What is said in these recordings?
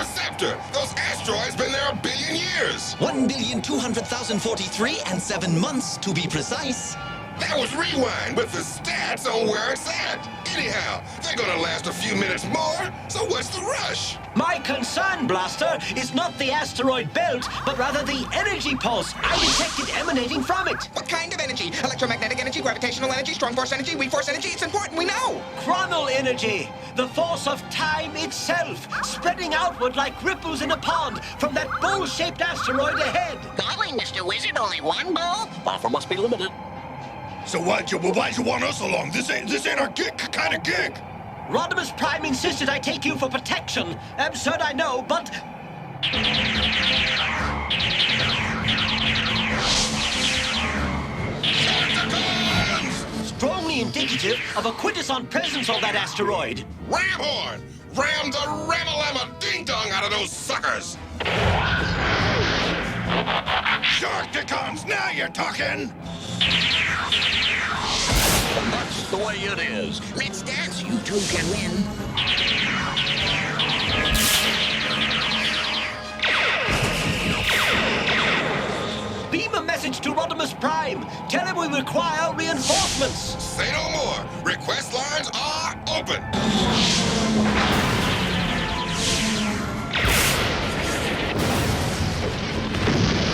Perceptor! Those asteroids been there 1 billion years! 1,200,043 and 7 months, to be precise. That was Rewind with the stats on where it's at. Anyhow, they're gonna last a few minutes more, so what's the rush? My concern, Blaster, is not the asteroid belt, but rather the energy pulse I detected emanating from it. What kind of energy? Electromagnetic energy, gravitational energy, strong force energy, weak force energy? It's important, we know. Chronal energy, the force of time itself, spreading outward like ripples in a pond from that bowl-shaped asteroid ahead. Golly, Mr. Wizard, only one bowl? Offer must be limited. So why'd you want us along? This ain't our kind of gig. Rodimus Prime insisted I take you for protection. Absurd, I know, but... strongly indicative of a Quintessoni presence on that asteroid. Ramhorn! Ram the Ramalama ding-dong out of those suckers! Sharkticons, now you're talking! That's the way it is. Let's dance, you two can win. Beam a message to Rodimus Prime. Tell him we require reinforcements. Say no more. Request lines are open.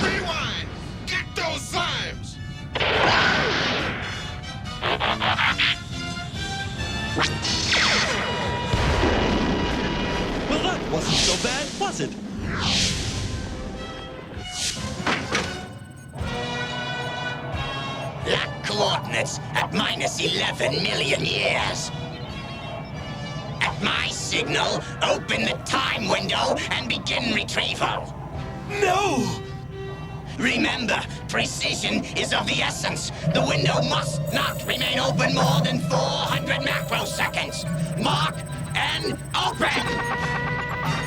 Rewind! Get those slimes! Well, that wasn't so bad, was it? Lock coordinates at minus 11 million years. At my signal, open the time window and begin retrieval. No! Remember, precision is of the essence. The window must not remain open more than 400 macroseconds. Mark and open!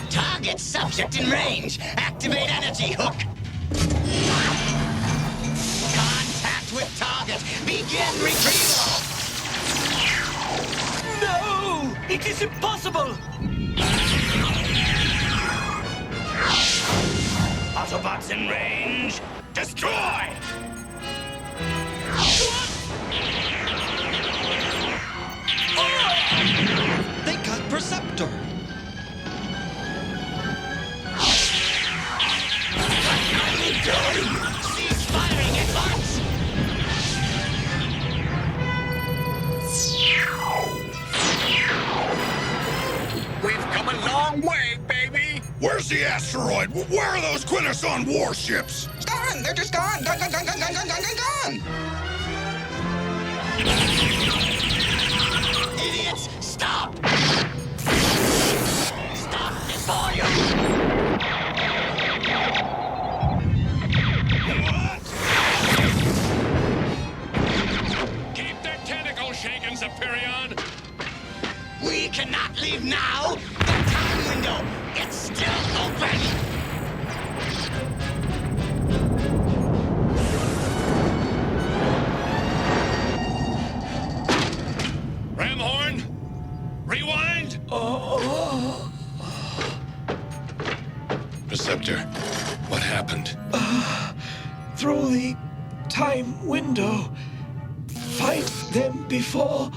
Target subject in range. Activate energy hook. Contact with target. Begin retrieval. No! It is impossible! Autobots in range. Destroy! They got Perceptor. Cease firing at once! We've come a long way, baby! Where's the asteroid? Where are those Quintessoni warships? Gone, they're just gone. Gone. Idiots, stop! Stop before you! What? Keep that tentacle shaking, Superion! We cannot leave now! The time window, it's still open! Ramhorn? Rewind? Perceptor, what happened? Through the time window. Fight them before...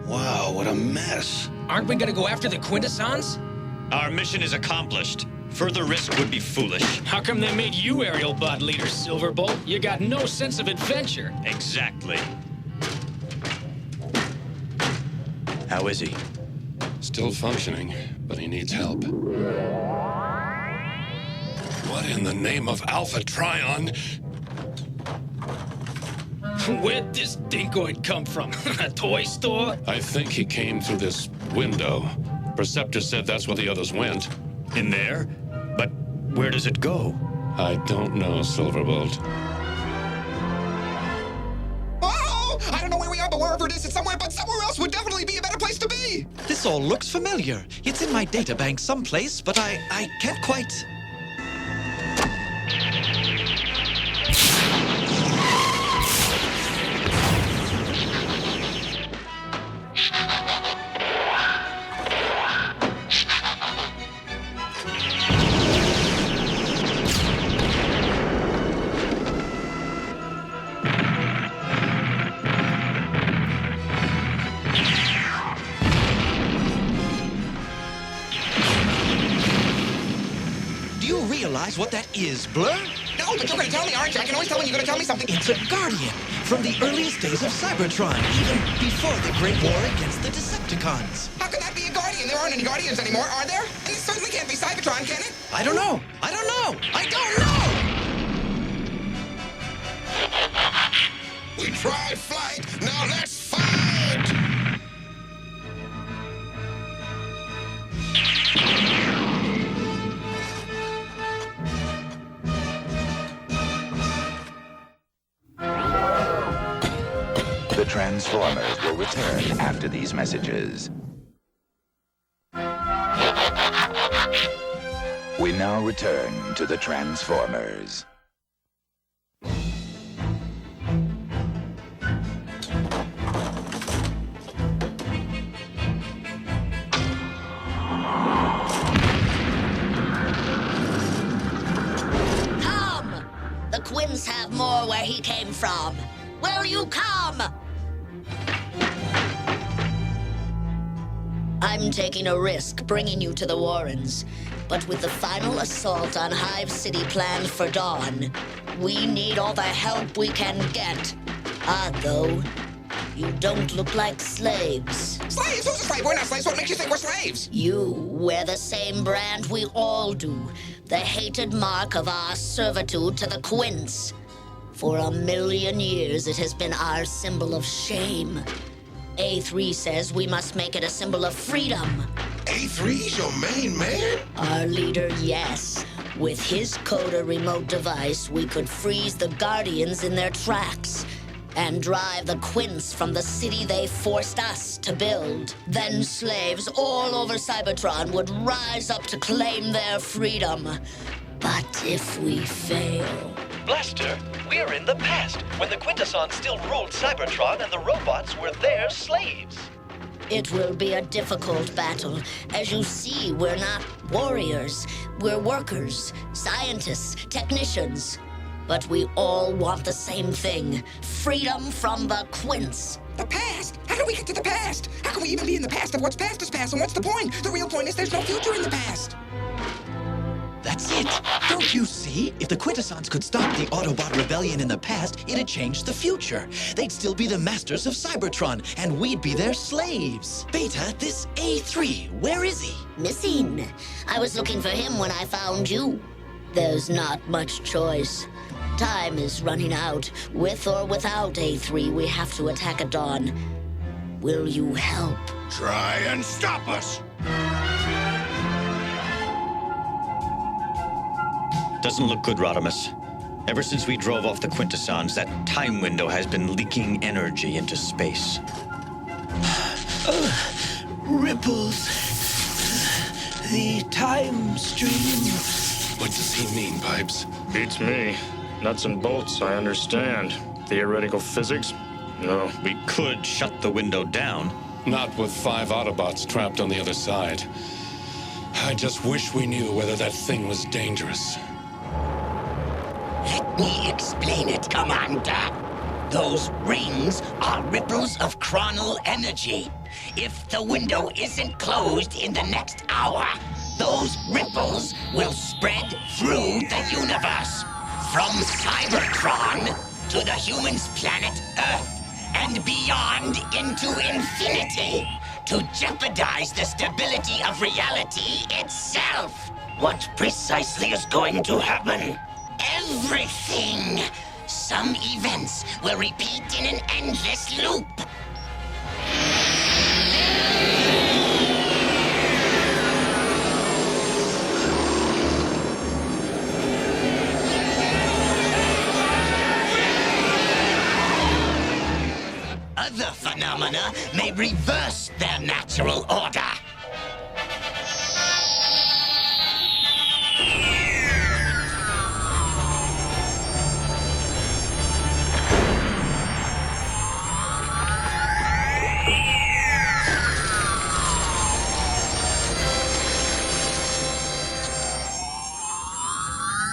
Wow, what a mess. Aren't we gonna go after the Quintessons? Our mission is accomplished. Further risk would be foolish. How come they made you aerial bot leader, Silverbolt? You got no sense of adventure. Exactly. How is he? Still functioning, but he needs help. What in the name of Alpha Trion? Where'd this dinkoid come from? A toy store? I think he came through this window. Perceptor said that's where the others went. In there? But where does it go? I don't know, Silverbolt. Oh, I don't know where we are, but wherever it is, it's somewhere, but somewhere else would definitely be a better place to be. This all looks familiar. It's in my databank someplace, but I can't quite... realize what that is, Blur? No, but you're gonna tell me, aren't you? I can always tell when you're gonna tell me something. It's a guardian from the earliest days of Cybertron, even before the Great War against the Decepticons. How can that be a guardian? There aren't any guardians anymore, are there? And it certainly can't be Cybertron, can it? I don't know. I don't know. I don't know! We tried flight, now let's fight! The Transformers will return after these messages. We now return to the Transformers. Come! The Quints have more where he came from. Will you come? I'm taking a risk bringing you to the Warrens, but with the final assault on Hive City planned for dawn, we need all the help we can get. Odd, though. You don't look like slaves. Slaves? Who's a slave? We're not slaves. What makes you think we're slaves? You wear the same brand we all do, the hated mark of our servitude to the Quints. For 1,000,000 years, it has been our symbol of shame. A3 says we must make it a symbol of freedom. A3's your main man? Our leader, yes. With his coder remote device, we could freeze the Guardians in their tracks and drive the Quints from the city they forced us to build. Then slaves all over Cybertron would rise up to claim their freedom. But if we fail... Blaster, we're in the past, when the Quintessons still ruled Cybertron and the robots were their slaves. It will be a difficult battle. As you see, we're not warriors. We're workers, scientists, technicians. But we all want the same thing, freedom from the Quints. The past? How do we get to the past? How can we even be in the past if what's past is past? And what's the point? The real point is there's no future in the past. That's it. Don't you see? If the Quintessons could stop the Autobot rebellion in the past, it'd change the future. They'd still be the masters of Cybertron, and we'd be their slaves. Beta, this A3, where is he? Missing. I was looking for him when I found you. There's not much choice. Time is running out. With or without A3, we have to attack at dawn. Will you help? Try and stop us! Doesn't look good, Rodimus. Ever since we drove off the Quintessons, that time window has been leaking energy into space. Ripples. The time stream. What does he mean, Pipes? Beats me. Nuts and bolts, I understand. Theoretical physics? No. We could shut the window down. Not with 5 Autobots trapped on the other side. I just wish we knew whether that thing was dangerous. Let me explain it, Commander. Those rings are ripples of chronal energy. If the window isn't closed in the next hour, those ripples will spread through the universe. From Cybertron to the humans' planet Earth and beyond into infinity to jeopardize the stability of reality itself. What precisely is going to happen? Everything! Some events will repeat in an endless loop. Other phenomena may reverse their natural order.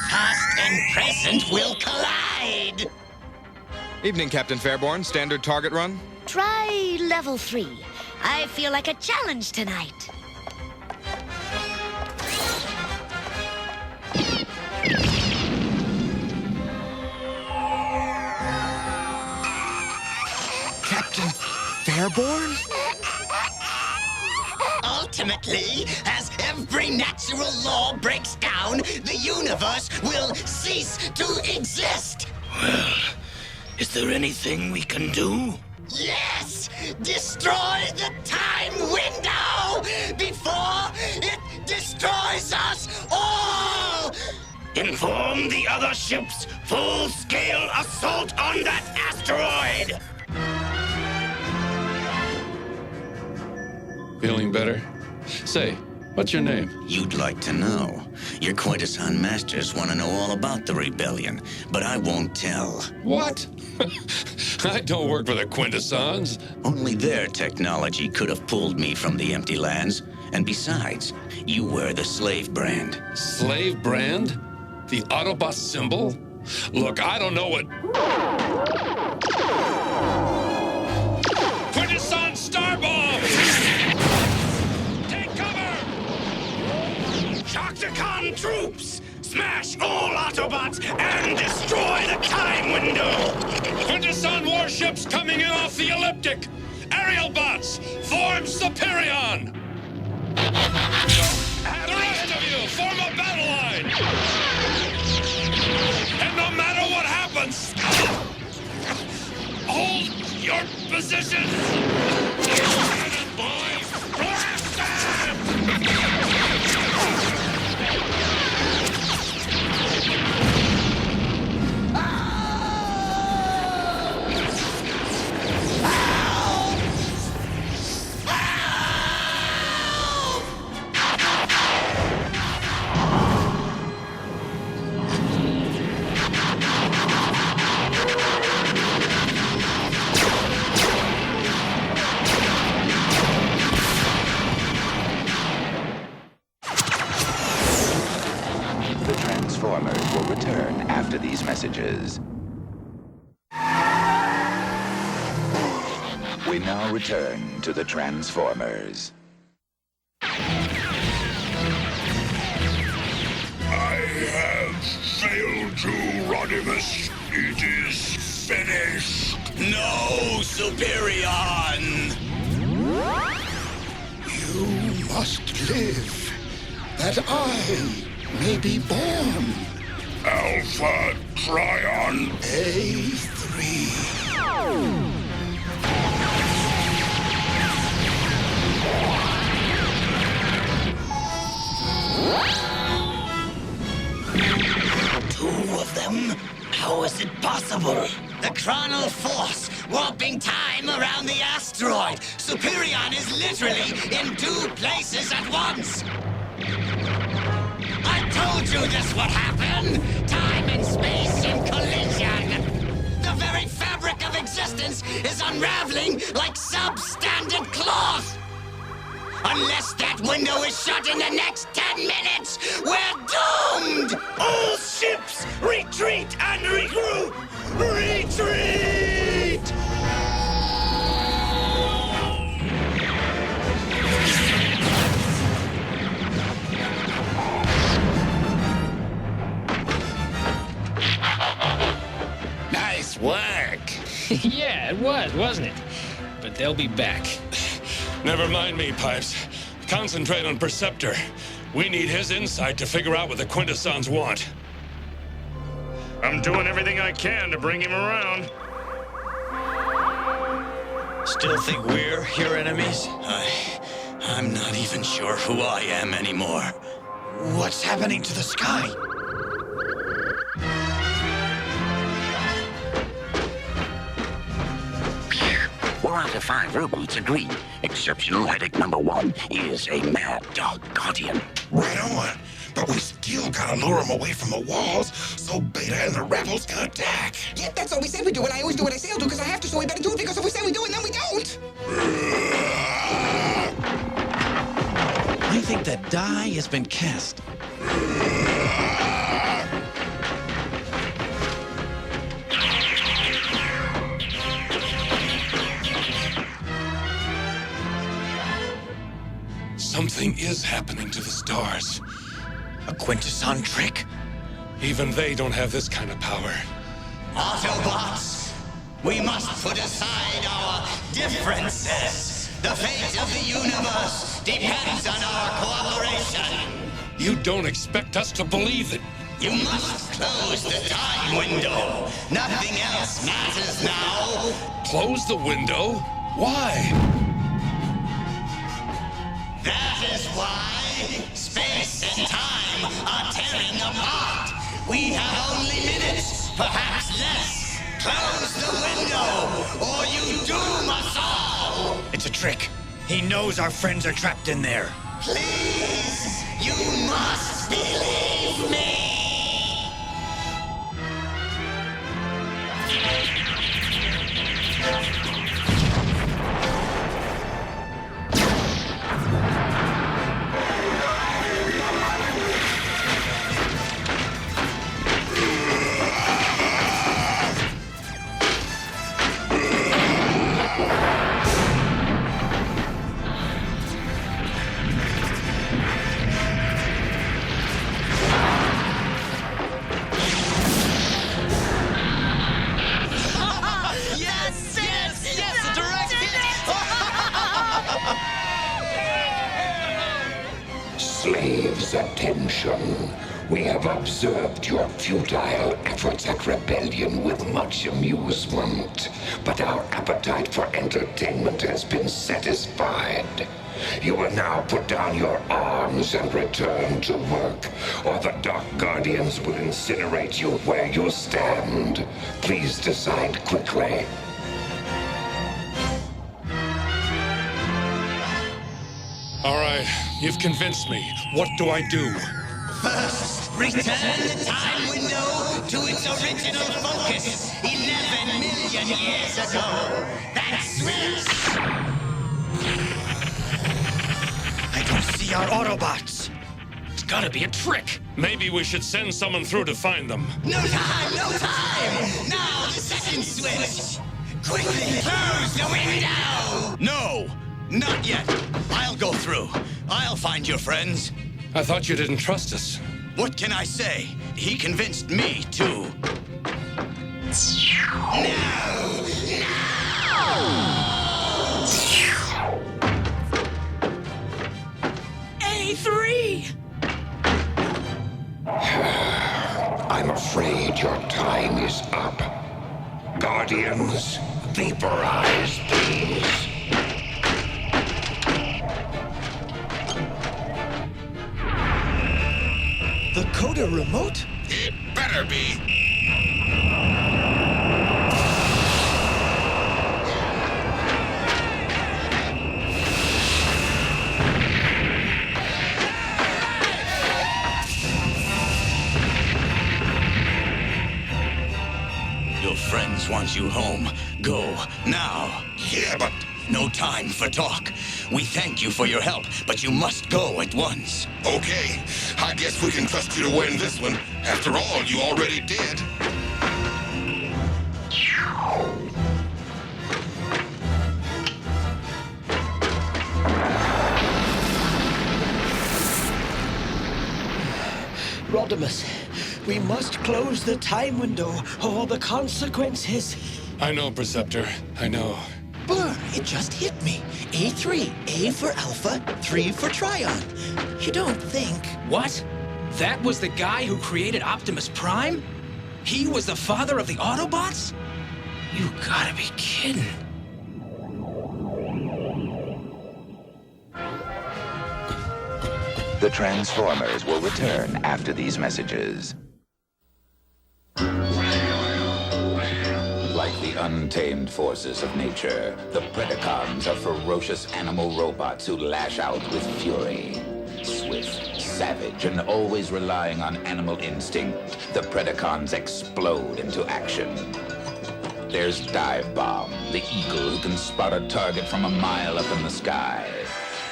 Past and present will collide. Evening, Captain Fairborn. Standard target run? Try level 3. I feel like a challenge tonight. Fairborn? Ultimately, as every natural law breaks down, the universe will cease to exist. Well, is there anything we can do? Yes! Destroy the time window before it destroys us all! Inform the other ships. Full-scale assault on that asteroid! Feeling better? Say, what's your name? You'd like to know. Your Quintessoni masters want to know all about the rebellion, but I won't tell. What? I don't work for the Quintessons. Only their technology could have pulled me from the empty lands. And besides, you wear the slave brand. Slave brand? The Autobot symbol? Look, I don't know what... Quintesson Starbomb! Take cover! Shockticon troops! Smash all Autobots and destroy the time window! Quintesson warships coming in off the elliptic! Aerial bots, form Superion! The rest of you, form a battle line! And no matter what happens, hold your position! Boys, blast them! Transformers will return after these messages. We now return to the Transformers. I have failed you, Rodimus. It is finished. No, Superion! You must live, that I may be born. Alpha Trion A3. Two of them? How is it possible? The chronal force, warping time around the asteroid. Superion is literally in two places at once. I told you this would happen! Time and space in collision! The very fabric of existence is unraveling like substandard cloth! Unless that window is shut in the next 10 minutes, we're doomed! All ships, retreat and regroup! Retreat! Nice work! Yeah, it was, wasn't it? But they'll be back. Never mind me, Pipes. Concentrate on Perceptor. We need his insight to figure out what the Quintessons want. I'm doing everything I can to bring him around. Still think we're your enemies? I'm not even sure who I am anymore. What's happening to the sky? Four out of 5 robots agree. Exceptional headache number 1 is a mad dog guardian. Right on. But we still gotta lure them away from the walls so Beta and the rebels can attack. Yeah, that's all we said we do, and I always do what I say I'll do because I have to, so we better do it because if we say we do it, then we don't. I think that die has been cast. Something is happening to the stars. A Quintesson trick? Even they don't have this kind of power. Autobots, we must put aside our differences. The fate of the universe depends on our cooperation. You don't expect us to believe it. You must close the time window. Nothing else matters now. Close the window? Why? That is why space and time are tearing apart. We have only minutes, perhaps less. Close the window, or you doom us all. It's a trick. He knows our friends are trapped in there. Please, you must believe me. Slaves, attention. We have observed your futile efforts at rebellion with much amusement, but our appetite for entertainment has been satisfied. You will now put down your arms and return to work, or the Dark Guardians will incinerate you where you stand. Please decide quickly. All right, you've convinced me. What do I do? First, return the time window to its original focus 11 million years ago. That switch! I don't see our Autobots. It's gotta be a trick. Maybe we should send someone through to find them. No time, no time! Now the second switch! Quickly close the window! No! Not yet. I'll go through. I'll find your friends. I thought you didn't trust us. What can I say? He convinced me, too. No! A3! I'm afraid your time is up. Guardians, vaporize, please. The Coda remote? It better be. Your friends want you home. Go, now. Yeah, but... No time for talk. We thank you for your help, but you must go at once. Okay, I guess we can trust you to win this one. After all, you already did. Rodimus, we must close the time window, or the consequences. I know, Preceptor. I know. Blur, it just hit me. A3, A for Alpha, 3 for Trion. You don't think... What? That was the guy who created Optimus Prime? He was the father of the Autobots? You gotta be kidding. The Transformers will return after these messages. Like the untamed forces of nature, the Predacons are ferocious animal robots who lash out with fury. Swift, savage, and always relying on animal instinct, the Predacons explode into action. There's Dive Bomb, the eagle who can spot a target from a mile up in the sky.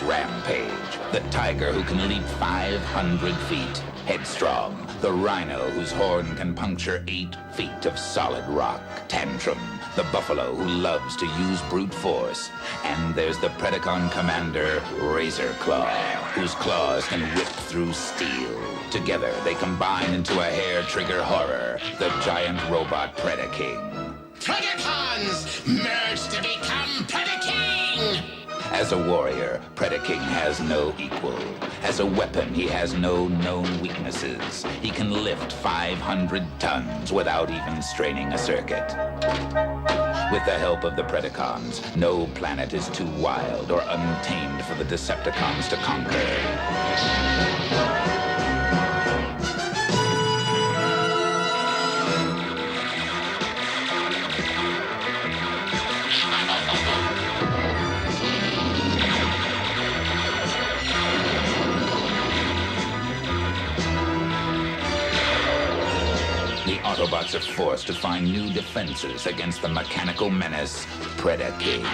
Rampage, the tiger who can leap 500 feet. Headstrong, the rhino whose horn can puncture 8 feet of solid rock. Tantrum, the buffalo who loves to use brute force. And there's the Predacon commander, Razor Claw, whose claws can rip through steel. Together, they combine into a hair-trigger horror, the giant robot Predaking. Predacons merge to become Predaking! As a warrior, Predaking has no equal. As a weapon, he has no known weaknesses. He can lift 500 tons without even straining a circuit. With the help of the Predacons, no planet is too wild or untamed for the Decepticons to conquer. The Autobots are forced to find new defenses against the mechanical menace, Predaking.